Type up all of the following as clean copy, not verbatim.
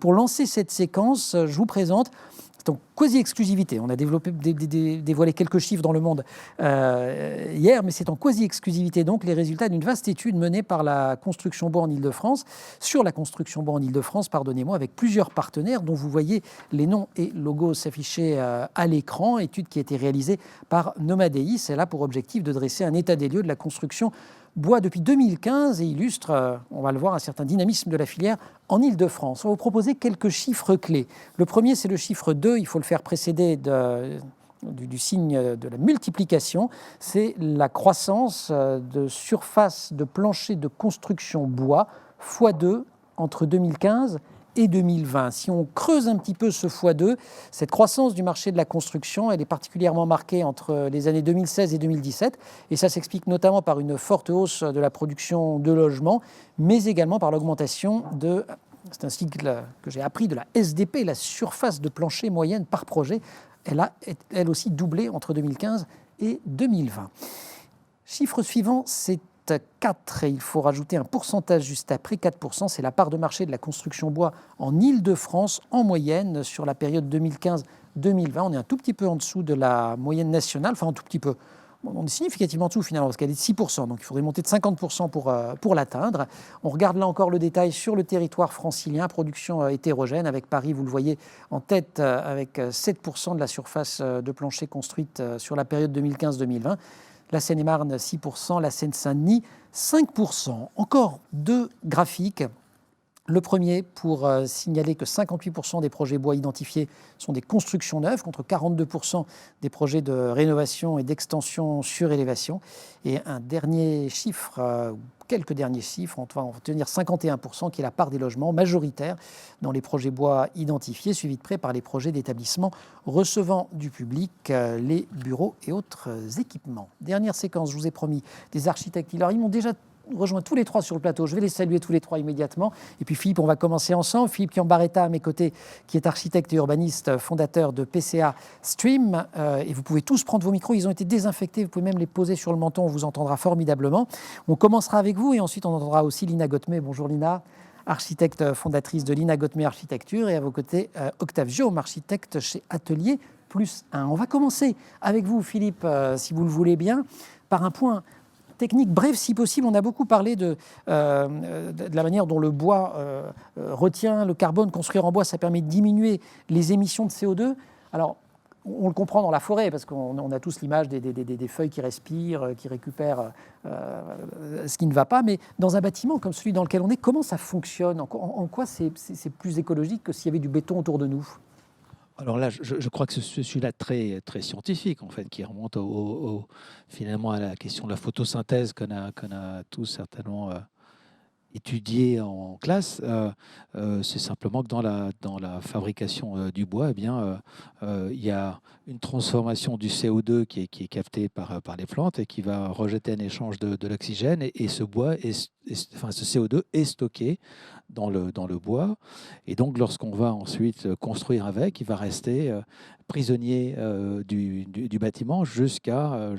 Pour lancer cette séquence, je vous présente, c'est en quasi-exclusivité. On a dévoilé quelques chiffres dans le monde hier, mais c'est en quasi-exclusivité donc les résultats d'une vaste étude menée par la Construction Bois en Ile-de-France, sur la Construction Bois en Ile-de-France, pardonnez-moi, avec plusieurs partenaires dont vous voyez les noms et logos s'afficher à l'écran. Étude qui a été réalisée par Nomadei. Elle a pour objectif de dresser un état des lieux de la construction bois depuis 2015 et illustre, on va le voir, un certain dynamisme de la filière en Ile-de-France. On va vous proposer quelques chiffres clés. Le premier, c'est le chiffre 2, il faut le faire précéder du signe de la multiplication. C'est la croissance de surface de plancher de construction bois x2 entre 2015 et 2020. Si on creuse un petit peu ce x2, cette croissance du marché de la construction, elle est particulièrement marquée entre les années 2016 et 2017, et ça s'explique notamment par une forte hausse de la production de logements, mais également par l'augmentation de, c'est un cycle que j'ai appris, de la SDP, la surface de plancher moyenne par projet. Elle a, elle aussi, doublé entre 2015 et 2020. Chiffre suivant, c'est 4, et il faut rajouter un pourcentage juste après. 4%, c'est la part de marché de la construction bois en Ile-de-France en moyenne sur la période 2015-2020. On est un tout petit peu en dessous de la moyenne nationale, enfin un tout petit peu. On est significativement en dessous finalement, parce qu'elle est de 6%, donc il faudrait monter de 50% pour l'atteindre. On regarde là encore le détail sur le territoire francilien, production hétérogène, avec Paris, vous le voyez, en tête avec 7% de la surface de plancher construite sur la période 2015-2020. La Seine-et-Marne, 6%, la Seine-Saint-Denis, 5%. Encore deux graphiques. Le premier pour signaler que 58% des projets bois identifiés sont des constructions neuves, contre 42% des projets de rénovation et d'extension surélévation. Et un dernier chiffre, quelques derniers chiffres, on va en tenir 51%, qui est la part des logements majoritaires dans les projets bois identifiés, suivis de près par les projets d'établissements recevant du public, les bureaux et autres équipements. Dernière séquence, je vous ai promis, des architectes. Alors, ils m'ont déjà rejoint tous les trois sur le plateau. Je vais les saluer tous les trois immédiatement. Et puis Philippe, on va commencer ensemble. Philippe Chiambaretta à mes côtés, qui est architecte et urbaniste, fondateur de PCA Stream. Et vous pouvez tous prendre vos micros. Ils ont été désinfectés. Vous pouvez même les poser sur le menton. On vous entendra formidablement. On commencera avec vous et ensuite on entendra aussi Lina Gottmet. Bonjour Lina, architecte fondatrice de Lina Gottmet Architecture. Et à vos côtés, Octave Jaume, architecte chez Atelier Plus 1. On va commencer avec vous, Philippe, si vous le voulez bien, par un point technique bref si possible. On a beaucoup parlé de la manière dont le bois retient le carbone. Construire en bois, ça permet de diminuer les émissions de CO2. Alors, on le comprend dans la forêt, parce qu'on a tous l'image des feuilles qui respirent, qui récupèrent ce qui ne va pas. Mais dans un bâtiment comme celui dans lequel on est, comment ça fonctionne ? En quoi c'est plus écologique que s'il y avait du béton autour de nous ? Alors là, je crois que ce celui-là très, très scientifique, en fait, qui remonte finalement à la question de la photosynthèse qu'on a tous certainement étudié en classe. C'est simplement que dans la fabrication du bois, eh bien, il y a une transformation du CO2 qui est capté par les plantes et qui va rejeter un échange de l'oxygène. Et ce bois, ce CO2 est stocké dans le bois. Et donc, lorsqu'on va ensuite construire avec, il va rester prisonnier du bâtiment jusqu'à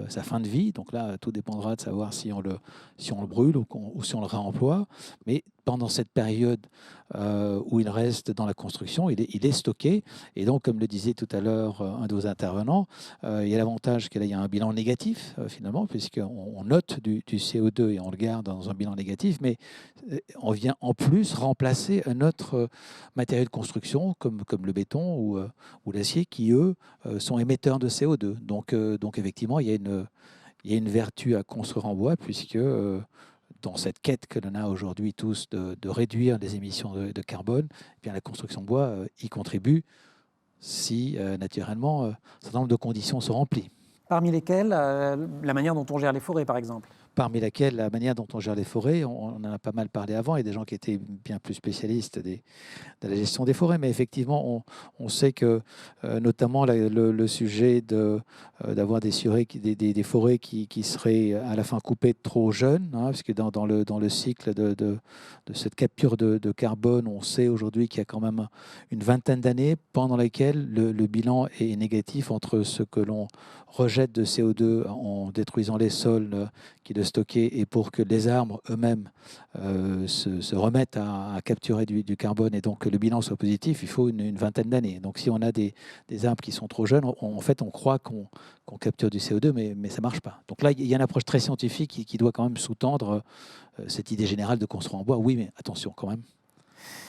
sa fin de vie. Donc là, tout dépendra de savoir si on le brûle ou si on le réemploie. Mais pendant cette période où il reste dans la construction, il est stocké. Et donc, comme le disait tout à l'heure un de vos intervenants, il y a l'avantage qu'il y a un bilan négatif, finalement, puisqu'on note du CO2 et on le garde dans un bilan négatif, mais on vient en plus remplacer un autre matériau de construction, comme le béton ou l'acier, qui, eux, sont émetteurs de CO2. Donc effectivement, il y a une vertu à construire en bois, puisque dans cette quête que l'on a aujourd'hui tous de réduire les émissions de carbone, eh bien, la construction de bois y contribue si, naturellement, un certain nombre de conditions sont remplies. Parmi lesquelles, la manière dont on gère les forêts, par exemple. Parmi laquelle la manière dont on gère les forêts, on en a pas mal parlé avant, il y a des gens qui étaient bien plus spécialistes de la gestion des forêts, mais effectivement, on sait que notamment le sujet d'avoir des forêts qui seraient à la fin coupées trop jeunes, hein, parce que dans le cycle de cette capture de carbone, on sait aujourd'hui qu'il y a quand même une vingtaine d'années pendant lesquelles le bilan est négatif entre ce que l'on rejette de CO2 en détruisant les sols qui de stocker et pour que les arbres eux-mêmes se remettent à capturer du carbone et donc que le bilan soit positif, il faut une vingtaine d'années. Donc si on a des arbres qui sont trop jeunes, en fait on croit qu'on capture du CO2, mais ça ne marche pas. Donc là, il y a une approche très scientifique qui doit quand même sous-tendre cette idée générale de construire en bois. Oui, mais attention quand même.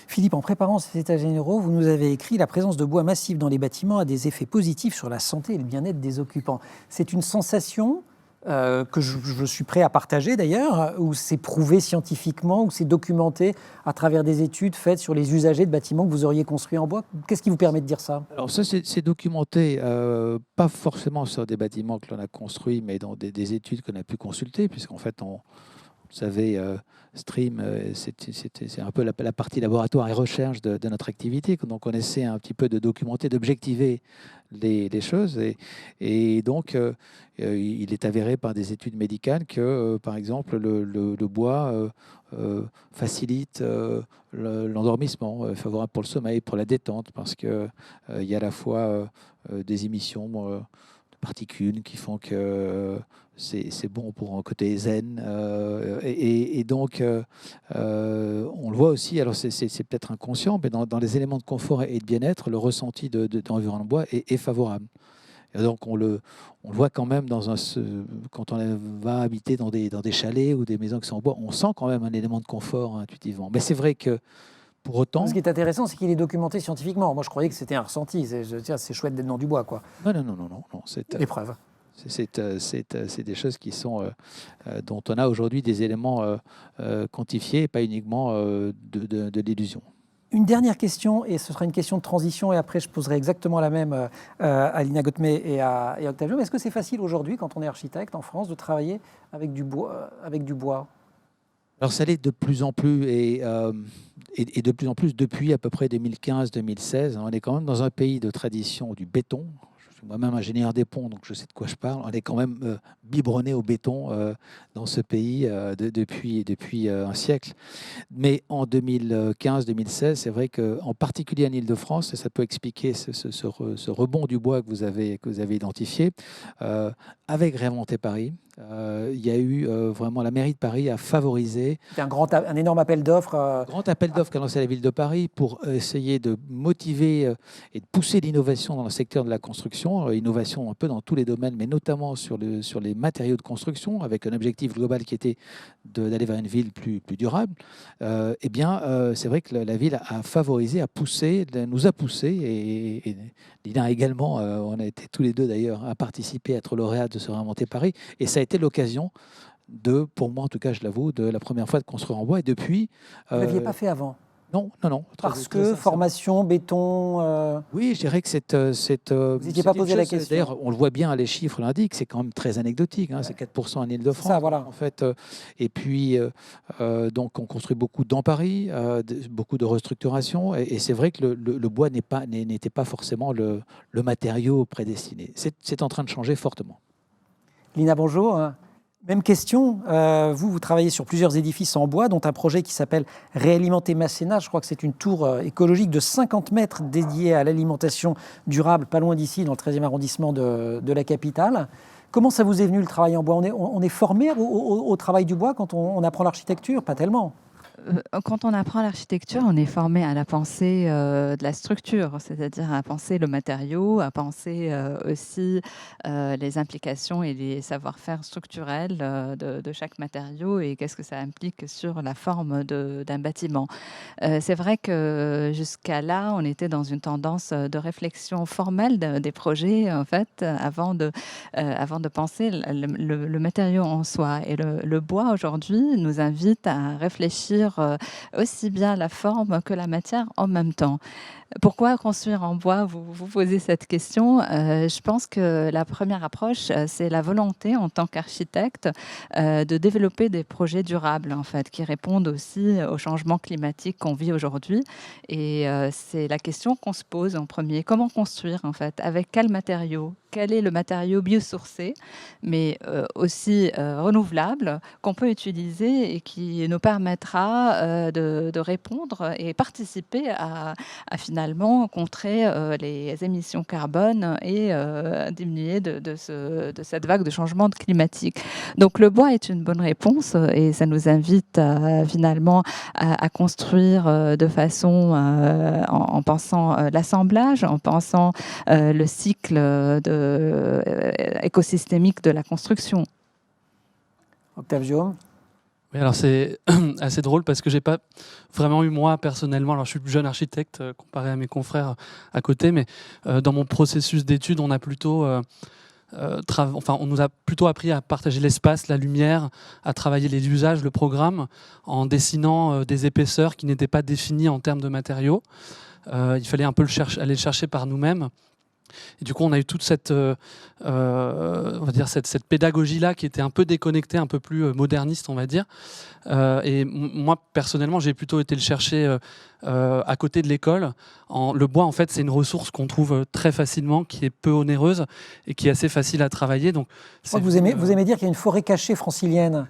Philippe, en préparant ces états généraux, vous nous avez écrit « La présence de bois massif dans les bâtiments a des effets positifs sur la santé et le bien-être des occupants ». C'est une sensation que je suis prêt à partager d'ailleurs, où c'est prouvé scientifiquement, où c'est documenté à travers des études faites sur les usagers de bâtiments que vous auriez construits en bois. Qu'est-ce qui vous permet de dire ça? Alors ça, c'est documenté, pas forcément sur des bâtiments que l'on a construits, mais dans des études qu'on a pu consulter, puisqu'en fait, vous savez, Stream, c'est un peu la partie laboratoire et recherche de notre activité. Donc, on essaie un petit peu de documenter, d'objectiver les choses. Et donc, il est avéré par des études médicales que, par exemple, le bois facilite l'endormissement, favorable pour le sommeil, pour la détente, parce qu'il y a à la fois des émissions de particules qui font que c'est bon pour un côté zen. Et donc, on le voit aussi, alors c'est peut-être inconscient, mais dans les éléments de confort et de bien-être, le ressenti d'environnement de bois est favorable. Et donc, on le voit quand même quand on va habiter dans des chalets ou des maisons qui sont en bois, on sent quand même un élément de confort intuitivement. Mais c'est vrai que pour autant... Ce qui est intéressant, c'est qu'il est documenté scientifiquement. Moi, je croyais que c'était un ressenti. C'est chouette d'être dans du bois, quoi. Non. C'est les preuves. C'est des choses qui sont, dont on a aujourd'hui des éléments quantifiés, et pas uniquement de l'illusion. Une dernière question, et ce sera une question de transition, et après je poserai exactement la même à Lina Gottmet et à Octave Jaume. Est-ce que c'est facile aujourd'hui, quand on est architecte en France, de travailler avec du bois, Alors ça l'est de plus en plus, et de plus en plus depuis à peu près 2015-2016. On est quand même dans un pays de tradition du béton. Je suis moi-même ingénieur des ponts, donc je sais de quoi je parle. On est quand même biberonné au béton dans ce pays depuis un siècle. Mais en 2015-2016, c'est vrai qu'en particulier en Île-de-France, et ça peut expliquer ce rebond du bois que vous avez identifié, avec Réinventer Paris, il y a eu vraiment la mairie de Paris a favorisé... C'est un énorme appel d'offres. Grand appel d'offres qu'a lancé la ville de Paris pour essayer de motiver et de pousser l'innovation dans le secteur de la construction, innovation un peu dans tous les domaines, mais notamment sur les matériaux de construction, avec un objectif global qui était d'aller vers une ville plus durable. Eh bien, c'est vrai que la ville a favorisé, nous a poussé, et Lina également, on a été tous les deux d'ailleurs à participer, à être lauréat de ce Réinventer Paris, et ça a été l'occasion pour moi en tout cas, je l'avoue, de la première fois de construire en bois. Et depuis... Vous ne l'aviez pas fait avant? Non. Parce que formation, béton... Oui, je dirais que vous n'étiez pas posé la question. D'ailleurs, on le voit bien, les chiffres l'indiquent, c'est quand même très anecdotique. C'est 4% en Île-de-France. Ça, voilà. En fait, et puis, donc, on construit beaucoup dans Paris, beaucoup de restructuration. Et c'est vrai que le bois n'était pas forcément le matériau prédestiné. C'est en train de changer fortement. Lina, bonjour. Même question, vous travaillez sur plusieurs édifices en bois, dont un projet qui s'appelle Réalimenter Masséna. Je crois que c'est une tour écologique de 50 mètres dédiée à l'alimentation durable, pas loin d'ici, dans le 13e arrondissement de la capitale. Comment ça vous est venu le travail en bois? On est formé au travail du bois quand on apprend l'architecture? Pas tellement. Quand on apprend l'architecture, on est formé à la pensée de la structure, c'est-à-dire à penser le matériau, à penser aussi les implications et les savoir-faire structurels de chaque matériau et qu'est-ce que ça implique sur la forme d'un bâtiment. C'est vrai que jusqu'à là, on était dans une tendance de réflexion formelle des projets, en fait, avant de penser le matériau en soi. Et le bois, aujourd'hui, nous invite à réfléchir aussi bien la forme que la matière en même temps. Pourquoi construire en bois? Vous posez cette question. Je pense que la première approche, c'est la volonté en tant qu'architecte de développer des projets durables, en fait, qui répondent aussi au changement climatique qu'on vit aujourd'hui. Et c'est la question qu'on se pose en premier. Comment construire, en fait? Avec quels matériaux? quel est le matériau biosourcé, mais aussi renouvelable, qu'on peut utiliser et qui nous permettra de répondre et participer à finalement contrer les émissions carbone et diminuer de cette vague de changement climatique. Donc le bois est une bonne réponse et ça nous invite finalement à construire de façon en pensant l'assemblage, en pensant le cycle écosystémique de la construction. Octave Guillaume. Oui, alors c'est assez drôle parce que j'ai pas vraiment eu moi personnellement, alors je suis jeune architecte comparé à mes confrères à côté, mais dans mon processus d'études, on a plutôt on nous a plutôt appris à partager l'espace, la lumière, à travailler les usages, le programme, en dessinant des épaisseurs qui n'étaient pas définies en termes de matériaux. Il fallait un peu aller le chercher par nous-mêmes. Et du coup, on a eu toute cette, on va dire cette pédagogie-là qui était un peu déconnectée, un peu plus moderniste, on va dire. Et moi, personnellement, j'ai plutôt été le chercher à côté de l'école. Le bois, en fait, c'est une ressource qu'on trouve très facilement, qui est peu onéreuse et qui est assez facile à travailler. Donc, je crois que vous aimez dire qu'il y a une forêt cachée francilienne.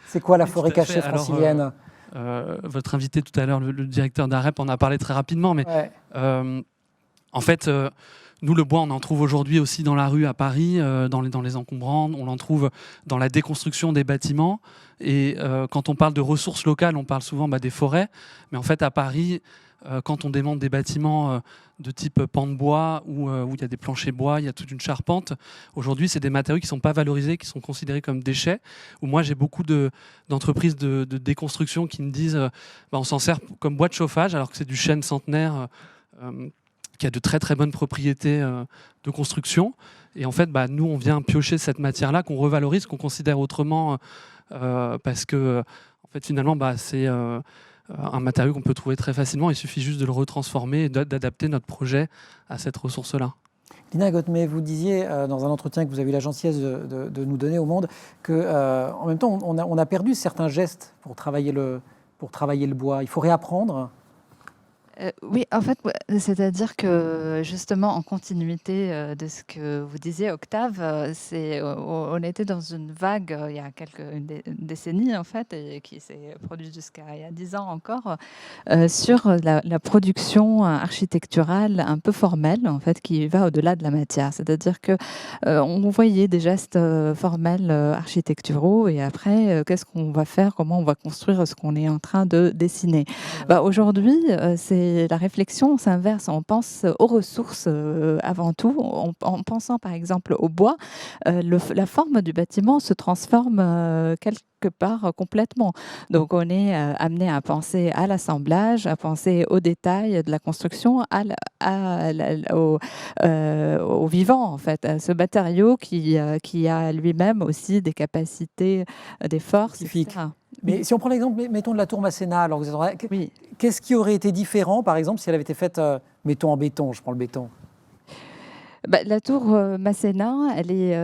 C'est quoi la forêt cachée francilienne? Votre invité tout à l'heure, le directeur d'AREP, en a parlé très rapidement, mais ouais. En fait, nous, le bois, on en trouve aujourd'hui aussi dans la rue à Paris, dans les encombrants, on en trouve dans la déconstruction des bâtiments. Et quand on parle de ressources locales, on parle souvent des forêts. Mais en fait, à Paris, quand on démonte des bâtiments de type pan de bois, où il y a des planchers bois, il y a toute une charpente, aujourd'hui, c'est des matériaux qui ne sont pas valorisés, qui sont considérés comme déchets. Où moi, j'ai beaucoup d'entreprises de déconstruction qui me disent on s'en sert comme bois de chauffage, alors que c'est du chêne centenaire qui a de très très bonnes propriétés de construction. Et en fait, nous, on vient piocher cette matière-là qu'on revalorise, qu'on considère autrement, parce que en fait, finalement, c'est un matériau qu'on peut trouver très facilement. Il suffit juste de le retransformer et d'adapter notre projet à cette ressource-là. Lina Gottmet, vous disiez dans un entretien que vous avez eu la gentillesse de nous donner au Monde que, en même temps, on a perdu certains gestes pour travailler le bois. Il faut réapprendre. Oui, en fait, c'est-à-dire que justement, en continuité de ce que vous disiez, Octave, on était dans une vague il y a une décennie, en fait, et qui s'est produite jusqu'à il y a 10 ans encore, sur la production architecturale un peu formelle, en fait, qui va au-delà de la matière. C'est-à-dire que on voyait des gestes formels architecturaux, et après, qu'est-ce qu'on va faire, comment on va construire ce qu'on est en train de dessiner. Aujourd'hui, la réflexion s'inverse. On pense aux ressources avant tout. En pensant par exemple au bois, la forme du bâtiment se transforme quelque part complètement. Donc on est amené à penser à l'assemblage, à penser aux détails de la construction, au vivant en fait, à ce matériau qui a lui-même aussi des capacités, des forces, etc. Mais si on prend l'exemple, mettons de la tour Masséna, alors oui. Qu'est-ce qui aurait été différent, par exemple, si elle avait été faite, mettons en béton, je prends le béton? La tour Masséna,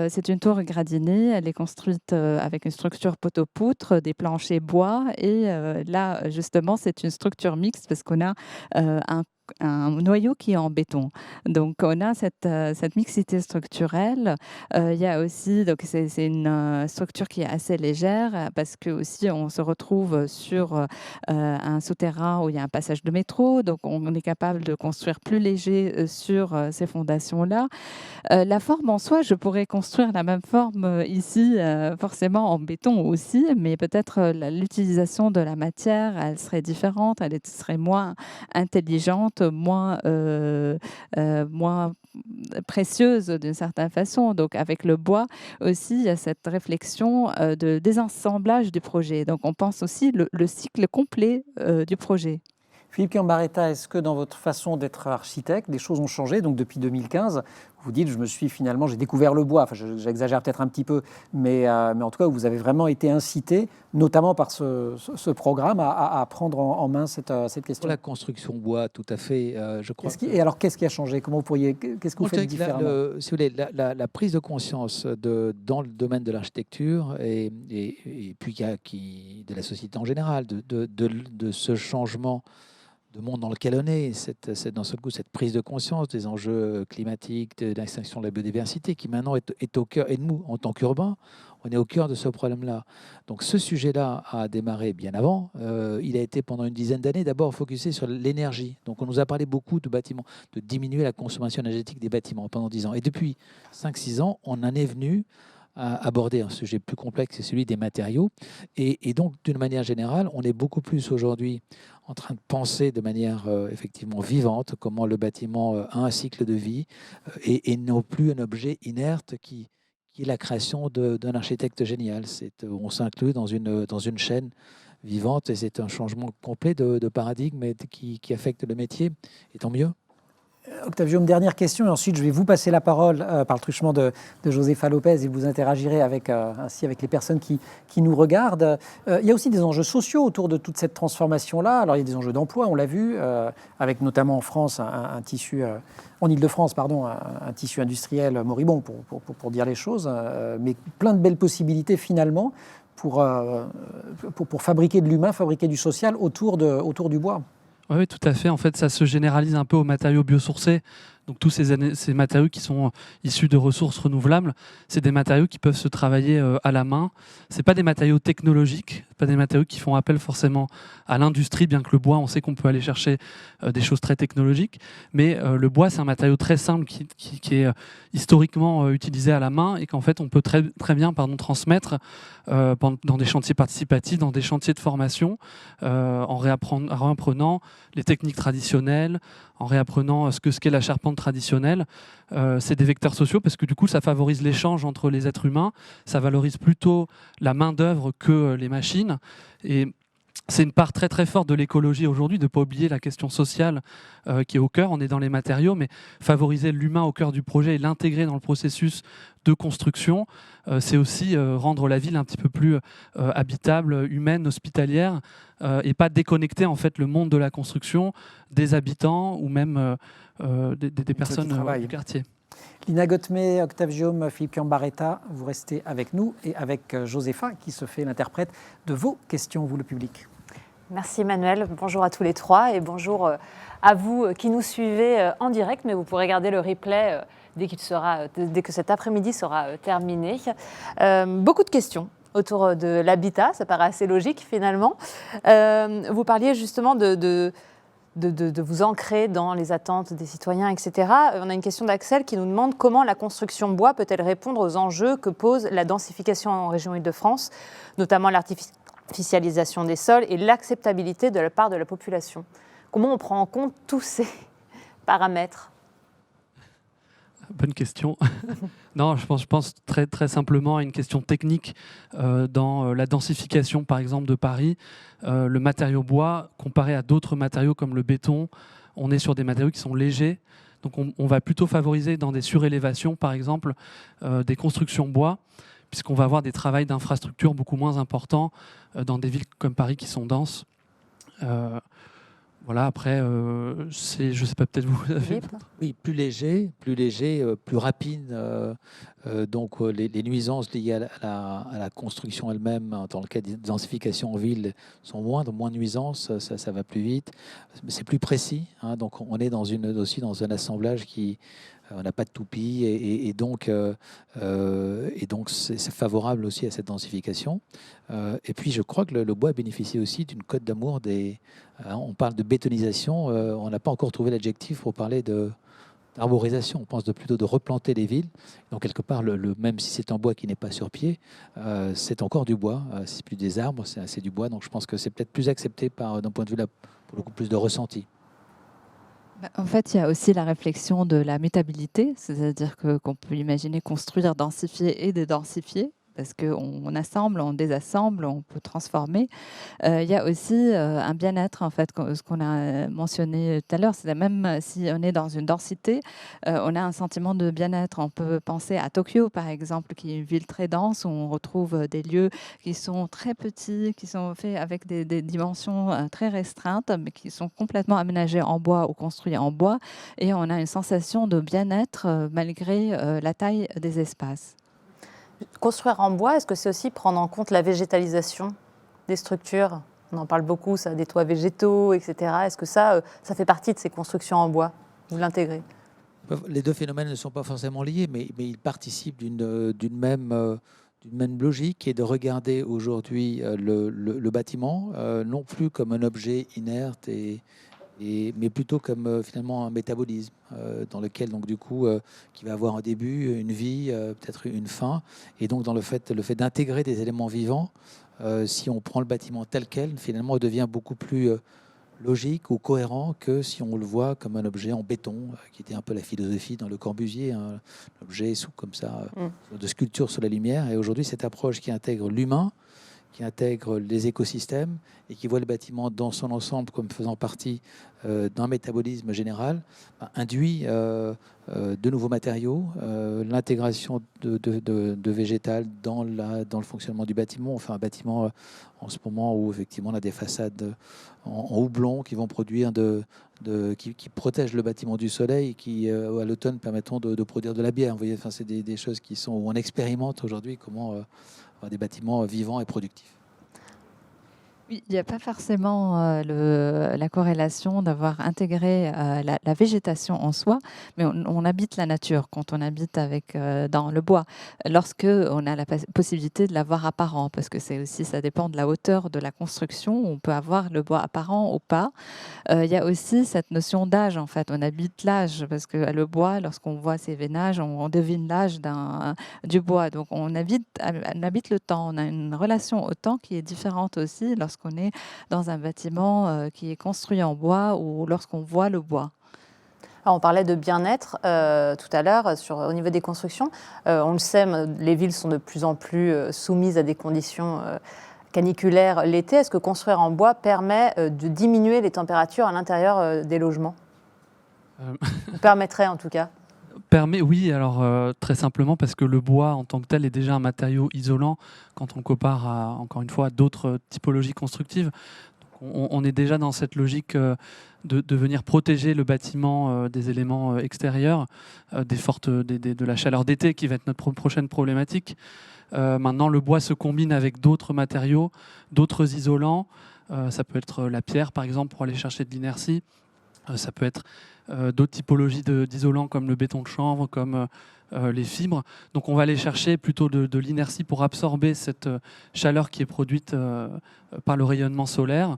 c'est une tour gradinée. Elle est construite avec une structure poteau-poutre, des planchers bois. Et là, justement, c'est une structure mixte parce qu'on a un noyau qui est en béton. Donc, on a cette mixité structurelle. Il y a aussi, donc c'est une structure qui est assez légère parce que aussi on se retrouve sur un souterrain où il y a un passage de métro. Donc, on est capable de construire plus léger sur ces fondations-là. La forme en soi, je pourrais construire la même forme ici, forcément en béton aussi, mais peut-être l'utilisation de la matière, elle serait différente, elle serait moins intelligente, moins précieuse d'une certaine façon. Donc avec le bois aussi, il y a cette réflexion de désassemblage du projet. Donc on pense aussi le cycle complet du projet. Philippe Cambaretta, est-ce que dans votre façon d'être architecte, des choses ont changé? Donc depuis 2015, vous dites, j'ai découvert le bois, enfin j'exagère peut-être un petit peu, mais en tout cas, vous avez vraiment été incité, notamment par ce programme, à prendre en main cette question. Pour la construction bois, tout à fait, je crois. Et alors, qu'est-ce qui a changé? Qu'est-ce que vous faites différemment? Si vous voulez, la prise de conscience dans le domaine de l'architecture et puis de la société en général, de ce changement monde dans lequel on est, d'un seul coup, cette prise de conscience des enjeux climatiques, de l'extinction de la biodiversité, qui maintenant est au cœur, et nous, en tant qu'urbains, on est au cœur de ce problème-là. Donc ce sujet-là a démarré bien avant. Il a été pendant une dizaine d'années d'abord focusé sur l'énergie. Donc on nous a parlé beaucoup de bâtiments, de diminuer la consommation énergétique des bâtiments pendant 10 ans. Et depuis 5-6 ans, on en est venu à aborder un sujet plus complexe, c'est celui des matériaux. Et donc, d'une manière générale, on est beaucoup plus aujourd'hui en train de penser de manière effectivement vivante comment le bâtiment a un cycle de vie et non plus un objet inerte qui est la création d'un architecte génial. On s'inclut dans une chaîne vivante et c'est un changement complet de paradigme qui affecte le métier, et tant mieux. Octavio, une dernière question, et ensuite je vais vous passer la parole par le truchement de Joséfa Lopez et vous interagirez ainsi avec les personnes qui nous regardent. Il y a aussi des enjeux sociaux autour de toute cette transformation-là. Alors il y a des enjeux d'emploi, on l'a vu, avec notamment en France un tissu, en Ile-de-France, pardon, un tissu industriel moribond pour dire les choses, mais plein de belles possibilités finalement pour fabriquer de l'humain, fabriquer du social autour du bois. Oui, tout à fait. En fait, ça se généralise un peu aux matériaux biosourcés. Donc tous ces matériaux qui sont issus de ressources renouvelables, c'est des matériaux qui peuvent se travailler à la main. C'est pas des matériaux technologiques, pas des matériaux qui font appel forcément à l'industrie, bien que le bois, on sait qu'on peut aller chercher des choses très technologiques. Mais le bois, c'est un matériau très simple qui est historiquement utilisé à la main et qu'en fait on peut très bien transmettre dans des chantiers participatifs, dans des chantiers de formation, en réapprenant les techniques traditionnelles, en réapprenant ce qu'est la charpente traditionnelle. C'est des vecteurs sociaux parce que du coup ça favorise l'échange entre les êtres humains, ça valorise plutôt la main-d'œuvre que les machines. Et c'est une part très très forte de l'écologie aujourd'hui, de ne pas oublier la question sociale qui est au cœur. On est dans les matériaux, mais favoriser l'humain au cœur du projet et l'intégrer dans le processus de construction, c'est aussi rendre la ville un petit peu plus habitable, humaine, hospitalière, et pas déconnecter en fait le monde de la construction des habitants ou même des personnes du quartier. Lina Gottmé, Octavio, Philippe Chiambaretta, vous restez avec nous et avec Joséfa qui se fait l'interprète de vos questions, vous le public. Merci Emmanuel, bonjour à tous les trois et bonjour à vous qui nous suivez en direct, mais vous pourrez regarder le replay dès que cet après-midi sera terminé. Beaucoup de questions autour de l'habitat, ça paraît assez logique finalement. Vous parliez justement de vous ancrer dans les attentes des citoyens, etc. On a une question d'Axel qui nous demande comment la construction bois peut-elle répondre aux enjeux que pose la densification en région Île-de-France, notamment l'artificialisation des sols et l'acceptabilité de la part de la population. Comment on prend en compte tous ces paramètres ? Bonne question. Non, je pense très, très simplement à une question technique dans la densification, par exemple, de Paris. Le matériau bois, comparé à d'autres matériaux comme le béton, on est sur des matériaux qui sont légers. Donc on va plutôt favoriser dans des surélévations, par exemple, des constructions bois, puisqu'on va avoir des travaux d'infrastructure beaucoup moins importants dans des villes comme Paris qui sont denses. Voilà, après, je ne sais pas, peut-être vous avez... Oui, plus léger, plus rapide. Donc les nuisances liées à la construction elle-même, dans le cas des densifications en ville, sont moins de nuisances, ça va plus vite. C'est plus précis, hein, donc on est aussi dans un assemblage qui... on n'a pas de toupie et donc c'est favorable aussi à cette densification. Et puis je crois que le bois bénéficie aussi d'une cote d'amour on parle de bétonisation, on n'a pas encore trouvé l'adjectif pour parler d'arborisation. On pense plutôt de replanter les villes. Donc quelque part, même si c'est un bois qui n'est pas sur pied, c'est encore du bois. C'est plus des arbres, c'est du bois. Donc je pense que c'est peut-être plus accepté d'un point de vue là, pour le coup, plus de ressenti. En fait, il y a aussi la réflexion de la mutabilité, c'est-à-dire qu'on peut imaginer construire, densifier et dédensifier, parce qu'on assemble, on désassemble, on peut transformer. Il y a aussi un bien-être, en fait, ce qu'on a mentionné tout à l'heure, c'est même si on est dans une densité, on a un sentiment de bien-être. On peut penser à Tokyo, par exemple, qui est une ville très dense, où on retrouve des lieux qui sont très petits, qui sont faits avec des dimensions très restreintes, mais qui sont complètement aménagés en bois ou construits en bois. Et on a une sensation de bien-être malgré la taille des espaces. Construire en bois, est-ce que c'est aussi prendre en compte la végétalisation des structures ? On en parle beaucoup, ça, des toits végétaux, etc. Est-ce que ça fait partie de ces constructions en bois? Vous l'intégrez? Les deux phénomènes ne sont pas forcément liés, mais ils participent d'une même logique, qui est de regarder aujourd'hui le bâtiment non plus comme un objet inerte, mais plutôt comme finalement un métabolisme dans lequel, donc, du coup, qui va avoir un début, une vie, peut-être une fin. Et donc, dans le fait d'intégrer des éléments vivants, si on prend le bâtiment tel quel, finalement, il devient beaucoup plus logique ou cohérent que si on le voit comme un objet en béton, qui était un peu la philosophie dans Le Corbusier, hein, l'objet comme ça, de sculpture sur la lumière. Et aujourd'hui, cette approche qui intègre l'humain, qui intègre les écosystèmes et qui voit le bâtiment dans son ensemble comme faisant partie d'un métabolisme général, induit de nouveaux matériaux, l'intégration de végétal dans le fonctionnement du bâtiment. On fait un bâtiment en ce moment où effectivement on a des façades en houblon qui vont produire qui protègent le bâtiment du soleil et qui à l'automne permettront de produire de la bière. Vous voyez, enfin, c'est des choses où on expérimente aujourd'hui comment avoir des bâtiments vivants et productifs. Oui, il n'y a pas forcément la corrélation d'avoir intégré la végétation en soi, mais on habite la nature quand on habite dans le bois. Lorsque on a la possibilité de l'avoir apparent, parce que ça dépend de la hauteur de la construction, on peut avoir le bois apparent ou pas. Il y a aussi cette notion d'âge, en fait. On habite l'âge, parce que le bois, lorsqu'on voit ses veinages, on devine l'âge du bois. Donc on habite le temps. On a une relation au temps qui est différente aussi lorsqu'on est dans un bâtiment qui est construit en bois ou lorsqu'on voit le bois. Alors, on parlait de bien-être tout à l'heure au niveau des constructions. On le sait, les villes sont de plus en plus soumises à des conditions caniculaires l'été. Est-ce que construire en bois permet de diminuer les températures à l'intérieur des logements? Permettrait en tout cas. Permet, oui, alors très simplement parce que le bois en tant que tel est déjà un matériau isolant quand on compare encore une fois à d'autres typologies constructives. Donc, on est déjà dans cette logique de venir protéger le bâtiment des éléments extérieurs, de la chaleur d'été qui va être notre prochaine problématique. Maintenant, le bois se combine avec d'autres matériaux, d'autres isolants. Ça peut être la pierre, par exemple, pour aller chercher de l'inertie. Ça peut être d'autres typologies d'isolants comme le béton de chanvre, comme les fibres. Donc on va aller chercher plutôt de l'inertie pour absorber cette chaleur qui est produite par le rayonnement solaire.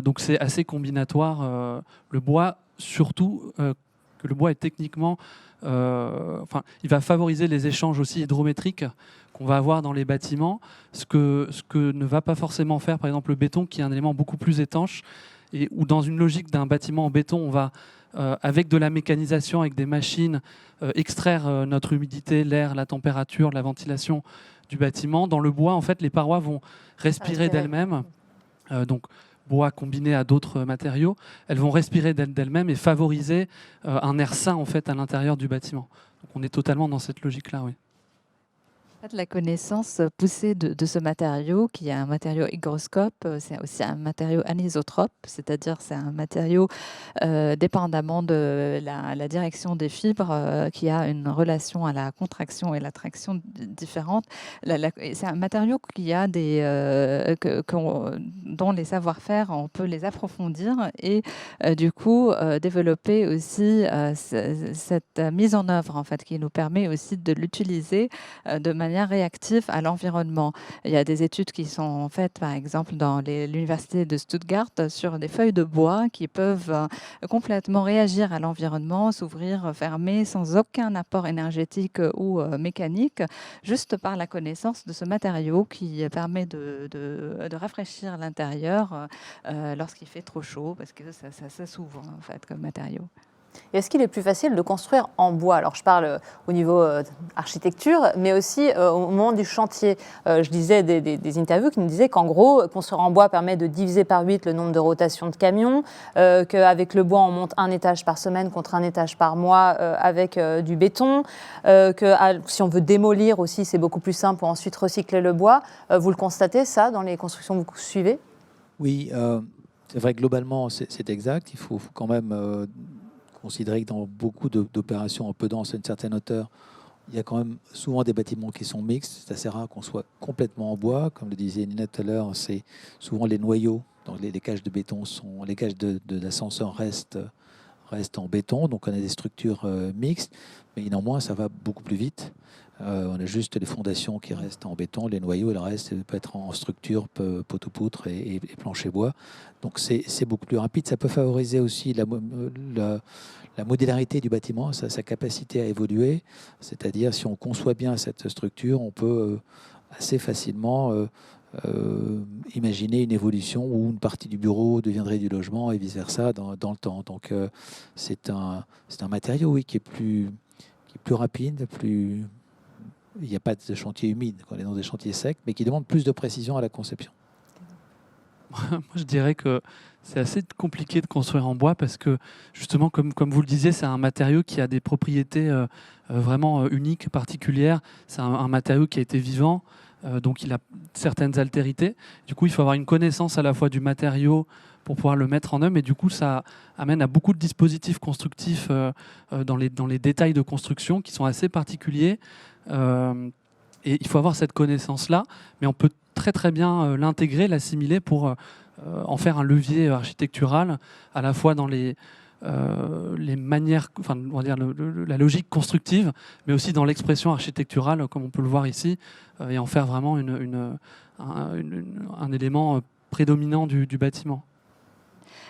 Donc c'est assez combinatoire. Le bois, surtout que le bois est techniquement... il va favoriser les échanges aussi hydrométriques qu'on va avoir dans les bâtiments, ce que ne va pas forcément faire par exemple le béton, qui est un élément beaucoup plus étanche, et où dans une logique d'un bâtiment en béton, on va, avec de la mécanisation, avec des machines, extraire notre humidité, l'air, la température, la ventilation du bâtiment. Dans le bois, en fait, les parois vont respirer d'elles-mêmes. Donc, bois combiné à d'autres matériaux, elles vont respirer d'elles-mêmes et favoriser un air sain en fait, à l'intérieur du bâtiment. Donc, on est totalement dans cette logique-là, oui. La connaissance poussée de ce matériau, qui est un matériau hygroscope, c'est aussi un matériau anisotrope, c'est-à-dire c'est un matériau dépendamment de la direction des fibres qui a une relation à la contraction et l'attraction différente. C'est un matériau qui a dont les savoir-faire, on peut les approfondir et du coup développer aussi cette mise en œuvre en fait, qui nous permet aussi de l'utiliser de manière réactive à l'environnement. Il y a des études qui sont faites, par exemple, dans l'université de Stuttgart, sur des feuilles de bois qui peuvent complètement réagir à l'environnement, s'ouvrir, fermer, sans aucun apport énergétique ou mécanique, juste par la connaissance de ce matériau qui permet de rafraîchir l'intérieur lorsqu'il fait trop chaud, parce que ça s'ouvre, en fait, comme matériau. Est-ce qu'il est plus facile de construire en bois? Alors, je parle au niveau architecture, mais aussi au moment du chantier. Je lisais des interviews qui nous disaient qu'en gros, construire en bois permet de diviser par 8 le nombre de rotations de camions, qu'avec le bois, on monte un étage par semaine contre un étage par mois avec du béton, que si on veut démolir aussi, c'est beaucoup plus simple pour ensuite recycler le bois. Vous le constatez, ça, dans les constructions que vous suivez? Oui, c'est vrai que globalement, c'est exact. Il faut quand même... considérer que dans beaucoup d'opérations un peu denses à une certaine hauteur, il y a quand même souvent des bâtiments qui sont mixtes. C'est assez rare qu'on soit complètement en bois. Comme le disait Nina tout à l'heure, c'est souvent les noyaux Donc les cages de béton les cages d'ascenseur restent en béton, donc on a des structures mixtes, mais néanmoins ça va beaucoup plus vite. On a juste les fondations qui restent en béton, les noyaux, et le reste peut être en structure, poteau-poutre et plancher bois. Donc c'est beaucoup plus rapide. Ça peut favoriser aussi la modularité du bâtiment, sa capacité à évoluer. C'est-à-dire, si on conçoit bien cette structure, on peut assez facilement imaginer une évolution où une partie du bureau deviendrait du logement et vice-versa dans le temps. Donc c'est un matériau, oui, qui est plus rapide, il n'y a pas de chantier humide, on est dans des chantiers secs, mais qui demande plus de précision à la conception. Moi, je dirais que c'est assez compliqué de construire en bois parce que, justement, comme vous le disiez, c'est un matériau qui a des propriétés vraiment uniques, particulières. C'est un matériau qui a été vivant, donc il a certaines altérités. Du coup, il faut avoir une connaissance à la fois du matériau pour pouvoir le mettre en œuvre. Et du coup, ça amène à beaucoup de dispositifs constructifs dans les détails de construction qui sont assez particuliers. Et il faut avoir cette connaissance-là, mais on peut très très bien l'intégrer, l'assimiler pour en faire un levier architectural, à la fois dans les manières, enfin, on va dire la logique constructive, mais aussi dans l'expression architecturale, comme on peut le voir ici, et en faire vraiment un élément prédominant du bâtiment.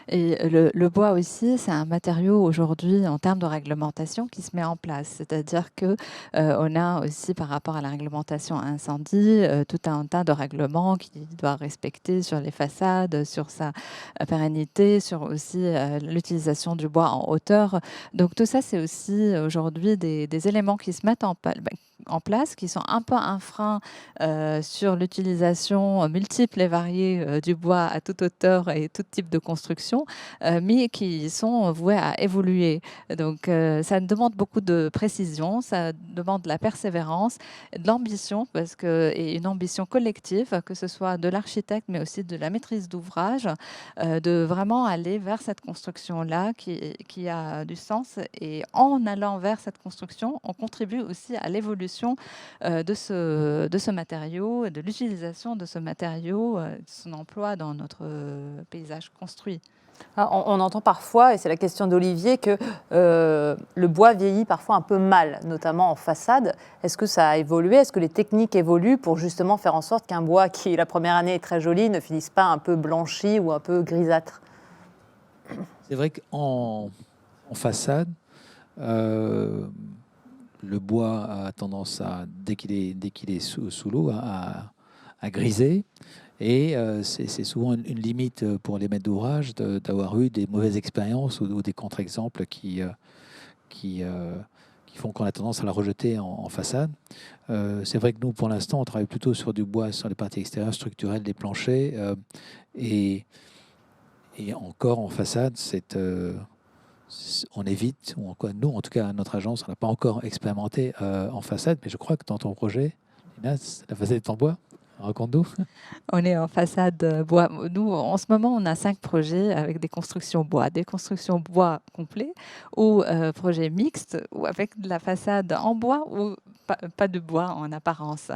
Et le bois aussi, c'est un matériau aujourd'hui en termes de réglementation qui se met en place. C'est-à-dire que on a aussi par rapport à la réglementation incendie tout un tas de règlements qu'il doit respecter sur les façades, sur sa pérennité, sur aussi l'utilisation du bois en hauteur. Donc tout ça, c'est aussi aujourd'hui des éléments qui se mettent en place, qui sont un peu un frein sur l'utilisation multiple et variée du bois à toute hauteur et tout type de construction, mais qui sont voués à évoluer. Donc ça demande beaucoup de précision, ça demande de la persévérance, de l'ambition, et une ambition collective, que ce soit de l'architecte, mais aussi de la maîtrise d'ouvrage, de vraiment aller vers cette construction-là qui a du sens. Et en allant vers cette construction, on contribue aussi à l'évolution de ce matériau, de l'utilisation de ce matériau, de son emploi dans notre paysage construit. On entend parfois, et c'est la question d'Olivier, que le bois vieillit parfois un peu mal, notamment en façade. Est-ce que ça a évolué? Est-ce que les techniques évoluent pour justement faire en sorte qu'un bois qui, la première année, est très joli, ne finisse pas un peu blanchi ou un peu grisâtre? C'est vrai qu'en façade, le bois a tendance à, dès qu'il est sous l'eau, à griser. Et c'est souvent une limite pour les maîtres d'ouvrage d'avoir eu des mauvaises expériences ou des contre-exemples qui font qu'on a tendance à la rejeter en façade. C'est vrai que nous, pour l'instant, on travaille plutôt sur du bois, sur les parties extérieures structurelles des planchers. Et encore en façade, on évite, ou encore, nous, en tout cas, notre agence, on n'a pas encore expérimenté en façade, mais je crois que dans ton projet, Lina, la façade est en bois. Raconte-nous. On est en façade bois. Nous, en ce moment, on a 5 projets avec des constructions bois complets ou projets mixtes ou avec de la façade en bois ou pas de bois en apparence.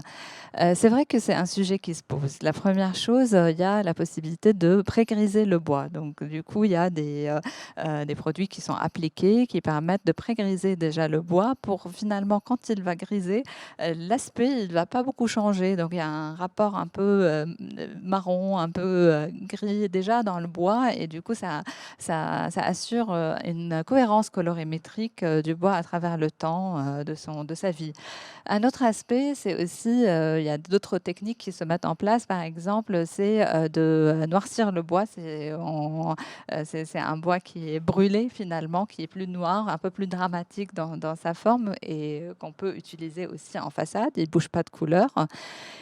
C'est vrai que c'est un sujet qui se pose. La première chose, il y a la possibilité de pré-griser le bois. Donc, du coup, il y a des produits qui sont appliqués qui permettent de pré-griser déjà le bois pour finalement, quand il va griser, l'aspect, il ne va pas beaucoup changer. Donc, il y a un rapport un peu marron, un peu gris déjà dans le bois et du coup, ça assure une cohérence colorimétrique du bois à travers le temps de sa vie. Un autre aspect, c'est aussi, il y a d'autres techniques qui se mettent en place. Par exemple, c'est de noircir le bois. C'est un bois qui est brûlé finalement, qui est plus noir, un peu plus dramatique dans sa forme et qu'on peut utiliser aussi en façade. Il ne bouge pas de couleur.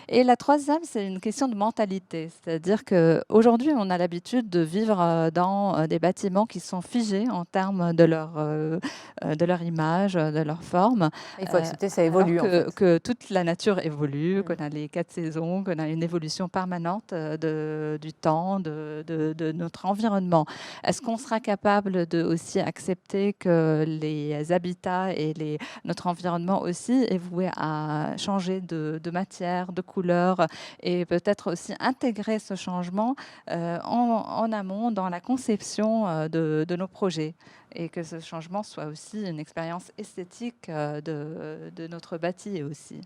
Et la troisième, c'est une question de mentalité. C'est-à-dire qu'aujourd'hui, on a l'habitude de vivre dans des bâtiments qui sont figés en termes de leur image, de leur forme. Il faut accepter, ça évolue. évolue, en fait. que toute la nature évolue, qu'on a les 4 saisons, qu'on a une évolution permanente du temps, de notre environnement. Est-ce qu'on sera capable de aussi accepter que les habitats et notre environnement aussi est voué à changer de matière, de couleur, et peut-être aussi intégrer ce changement en amont dans la conception de nos projets, et que ce changement soit aussi une expérience esthétique de notre bâti aussi.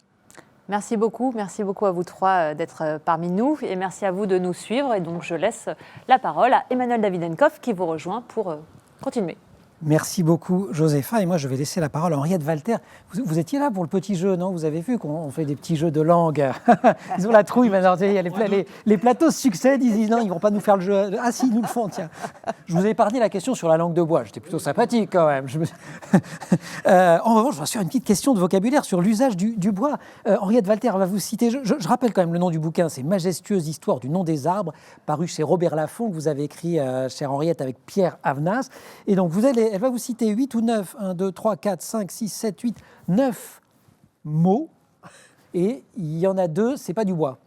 Merci beaucoup à vous trois d'être parmi nous et merci à vous de nous suivre. Et donc je laisse la parole à Emmanuel Davidenkov qui vous rejoint pour continuer. Merci beaucoup, Josépha. Et moi, je vais laisser la parole à Henriette Walter. Vous étiez là pour le petit jeu, non? Vous avez vu qu'on fait des petits jeux de langue. Ils ont la trouille maintenant. Il y a les plateaux se succèdent. Ils disent non, ils ne vont pas nous faire le jeu. Ah si, ils nous le font, tiens. Je vous ai épargné la question sur la langue de bois. J'étais plutôt sympathique quand même. En revanche, je vais faire une petite question de vocabulaire sur l'usage du bois. Henriette Walter va vous citer. Je rappelle quand même le nom du bouquin. C'est Majestueuse histoire du nom des arbres, paru chez Robert Laffont, que vous avez écrit, chère Henriette, avec Pierre Avenas. Et donc, elle va vous citer 8 ou 9, 1, 2, 3, 4, 5, 6, 7, 8, 9 mots. Et il y en a 2, c'est pas du bois.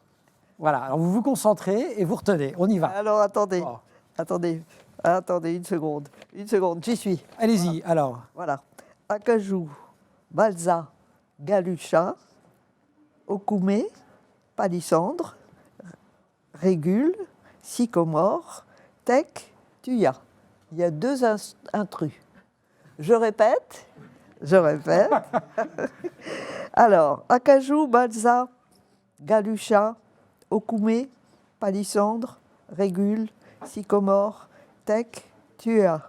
Voilà, alors vous vous concentrez et vous retenez. On y va. Alors attendez, Oh. attendez une seconde, j'y suis. Allez-y, alors. Voilà. Acajou, balsa, galucha, okoumé, palissandre, régule, sycomore, tech, thuya. Il y a 2 intrus. Je répète. Alors, acajou, balsa, galucha, okoumé, palissandre, régule, sycomore, tech, thuya.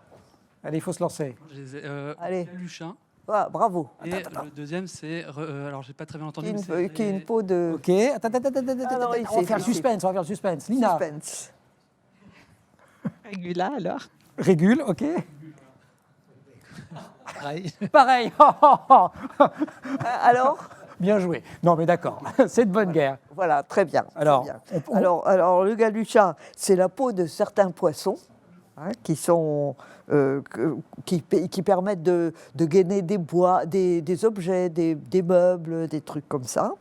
Allez, il faut se lancer. Allez. Galuchin. Ah, bravo. Et le deuxième, c'est. Alors, j'ai pas très bien entendu. Qui est une peau de Ok, attends. Ah non, il On va sait, faire le il sait. suspense. Lina, suspense. Régula alors. régule, ok. Pareil. Pareil. Alors, Bien joué. Non, mais d'accord, c'est de bonne guerre. voilà, très bien. très Alors, bien. on- Alors, le galucha, c'est la peau de certains poissons qui sont qui permettent de gainer des bois, des objets, des meubles, des trucs comme ça.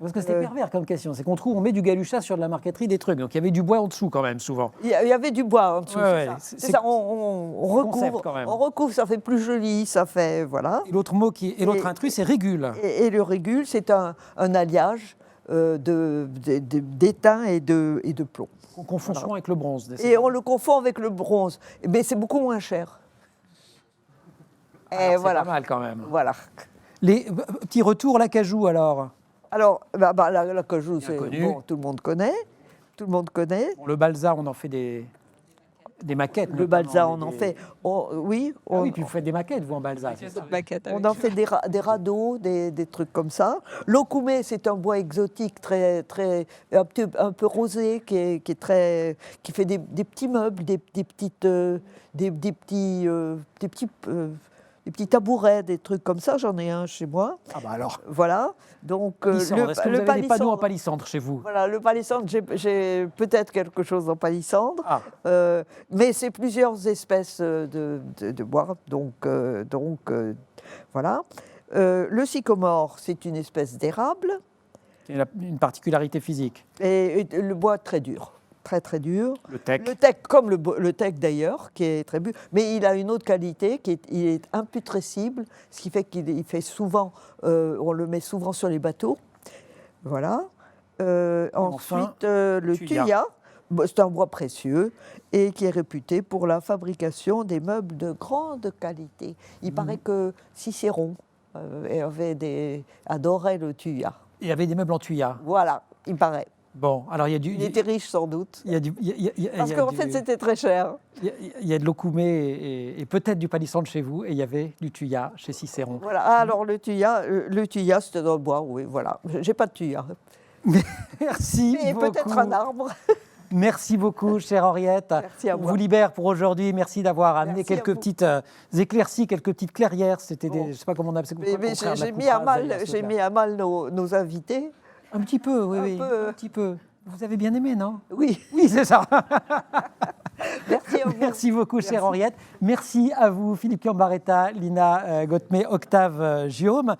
Parce que c'était pervers comme question. C'est qu'on trouve, on met du galucha sur de la marqueterie, des trucs. Donc il y avait du bois en dessous quand même, souvent. Il y avait du bois en dessous. Ouais, c'est ouais, ça. c'est- C'est ça. On c'est concept, recouvre, quand même. on recouvre, ça fait plus joli, ça fait voilà. Et l'autre mot et l'autre intrus, c'est régule. Et le régule, c'est un alliage d'étain et de plomb. On confond souvent avec le bronze. Et on le confond avec le bronze. Mais c'est beaucoup moins cher. Et Alors, voilà. C'est pas mal quand même. Voilà. Les petits retours, l'acajou alors. Alors, l'acajou, c'est connu. bon, tout le monde connaît. Tout le monde connaît. Bon, le balsa, on en fait des maquettes. Le notamment, balsa, on en fait. Oui, Ah oui, puis vous faites des maquettes, vous, en balsa. c'est ça. on en fait des radeaux, des trucs comme ça. L'okoumé, c'est un bois exotique très, très, un peu rosé, qui fait des petits meubles, des petits tabourets, des trucs comme ça. J'en ai un chez moi. Ah bah alors, Voilà. Donc palissandre. Est-ce que vous avez des panneaux en palissandre chez vous? Voilà, le palissandre, j'ai peut-être quelque chose en palissandre, Ah. mais c'est plusieurs espèces de bois, donc voilà. Le sycomore, c'est une espèce d'érable, C'est une particularité physique. et le bois très dur, très dur. Le tech. Le teck, comme le teck d'ailleurs, qui est très dur, mais il a une autre qualité, il est imputrescible, ce qui fait qu'il fait souvent, on le met souvent sur les bateaux. Voilà. enfin, Ensuite, le thuya. thuya, c'est un bois précieux et qui est réputé pour la fabrication des meubles de grande qualité. Il paraît que Cicéron adorait le thuya. Il y avait des meubles en thuya. Voilà, il paraît. Bon, alors il y a du. Il était riche sans doute. Il y a du. Parce qu'en fait, c'était très cher. Il y a de l'okoumé et peut-être du palissandre chez vous, et il y avait du thuya chez Cicéron. Voilà. Ah, alors le thuya, c'était dans le bois, oui, voilà. J'ai pas de thuya. Merci Et beaucoup. peut-être un arbre. Merci beaucoup, chère Henriette. Merci à On moi. vous libère pour aujourd'hui. Merci d'avoir amené Merci à quelques vous. petites éclaircies, quelques petites clairières. C'était Bon. je sais pas comment on appelle ça. Mais j'ai mis à mal nos invités. Un petit peu, oui, Un oui, peu. un petit peu. Vous avez bien aimé, non? Oui, Oui, c'est ça. merci à vous. Merci beaucoup, chère Merci. Henriette. Merci à vous, Philippe Cambaretta, Lina Gottmé, Octave Guillaume.